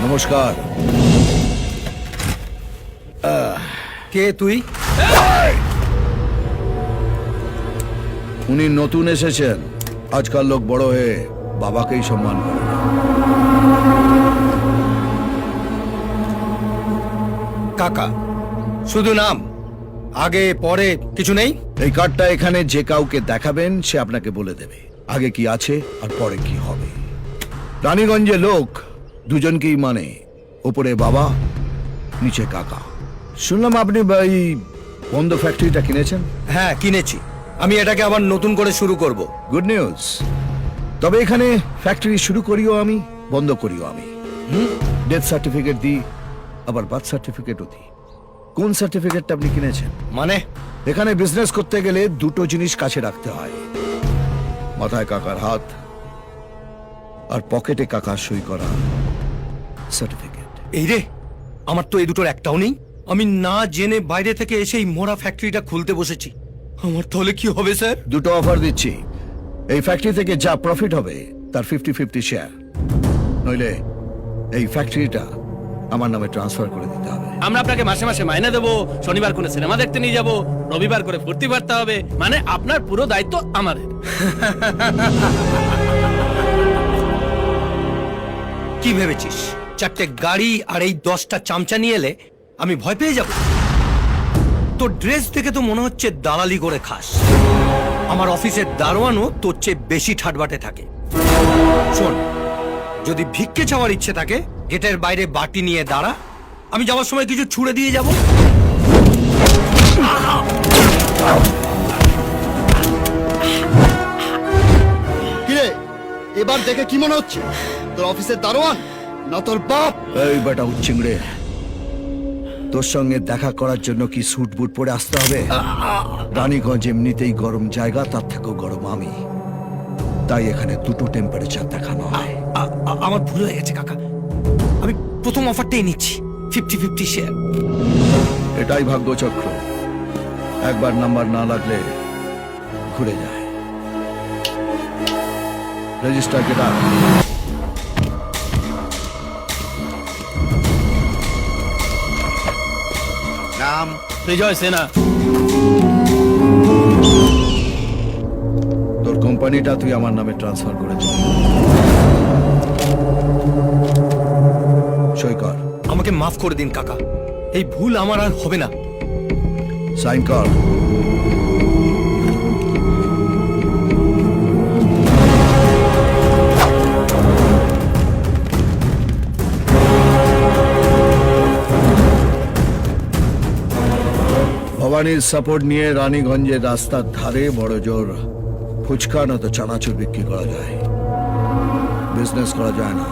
নমস্কার। কে তুই? উনি নতুন এসেছেন। আজকাল লোক বড় হয়ে বাবাকেই সম্মান করে। কাকা, শুধু নাম, আগে পরে কিছু নেই? এই কার্ডটা এখানে যে কাউকে দেখাবেন সে আপনাকে বলে দেবে আগে কি আছে আর পরে কি হবে। রানীগঞ্জে লোক দুজনকেই মানে, ওপরে বাবা, নিচে কাকা। শুনলাম আপনি এই বন্ধ ফ্যাক্টরিটা কিনেছেন। হ্যাঁ, কিনেছি। আমি এটাকে আবার নতুন করে শুরু করব। Good news. তবে এখানে ফ্যাক্টরি শুরু করিও আমি, বন্ধ করিও আমি। ডেথ সার্টিফিকেট দিই, আবার বার্থ সার্টিফিকেটও দিই। কোন সার্টিফিকেটটা আপনি কিনেছেন? মানে? এখানে বিজনেস করতে গেলে দুটো জিনিস কাছে রাখতে হয়, মাথায় কাকার হাত আর পকেটে কাকার সই করা সার্টিফিকেট। এই রে, আমার তো এই দুটোর একটাও নেই। আমি না জেনে বাইরে থেকে এসে এই মোড়া ফ্যাক্টরিটা খুলতে বসেছি। আমার তাহলে কি হবে স্যার? দুটো অফার দিচ্ছি। এই ফ্যাক্টরি থেকে যা প্রফিট হবে তার 50-50 শেয়ার, নইলে এই ফ্যাক্টরিটা আমার নামে ট্রান্সফার করে দিতে হবে। আমরা আপনাকে মাসে মাসে মাইনে দেবো, শনিবার করে সিনেমা দেখতে নিয়ে যাব, রবিবার করে ফুর্তি পারতে হবে, মানে আপনার পুরো দায়িত্ব আমাদের। কি ভেবেছিস, চারটে গাড়ি আর এই 10টা চামচা নিয়ে এলে আমি ভয় পেয়ে যাব? তোর ড্রেস দেখে তো মনে হচ্ছে দালালি করে খাস। আমার অফিসের দারোয়ানও তোর চেয়ে বেশি ঠাটবাটে থাকে। শোন, যদি ভিক্ষে চাওয়ার ইচ্ছে থাকে গেটের বাইরে বাটি নিয়ে দাঁড়া, আমি যাওয়ার সময় কিছু ছুঁড়ে দিয়ে যাব। কিরে, এবার দেখে কি মনে হচ্ছে? তোর অফিসের দারোয়ান না তোর বাপ? এই বেটা উচ্চিংড়ে, তোর সঙ্গে দেখা করার জন্য কি স্যুট বুট পরে আসতে হবে? রানীগঞ্জ এমনিতেই গরম জায়গা, তার থেকেও গরম আমি, তাই এখানে দুটো টেম্পারেচার দেখানো হয়। আমার ভুল হয়ে গেছে কাকা, আমি প্রথম অফারটাই নিচ্ছি, 50-50 শেয়ার। এটাই ভাগ্যচক্র, একবার নাম্বার না লাগলে ঘুরে যায়। রেজিস্টার কে ডাক। নাম? বিজয় সেনা। তোর কোম্পানিটা তুই আমার নামে ট্রান্সফার করে দিবি। সই কর। আমাকে মাফ করে দিন কাকা, এই ভুল আমার আর হবে না। সাইন কর। ভবানীর সাপোর্ট নিয়ে রানীগঞ্জের রাস্তার ধারে বড় জোর ফুচকা না তো চানাচুর বিক্রি করা যায়, বিজনেস করা যায় না।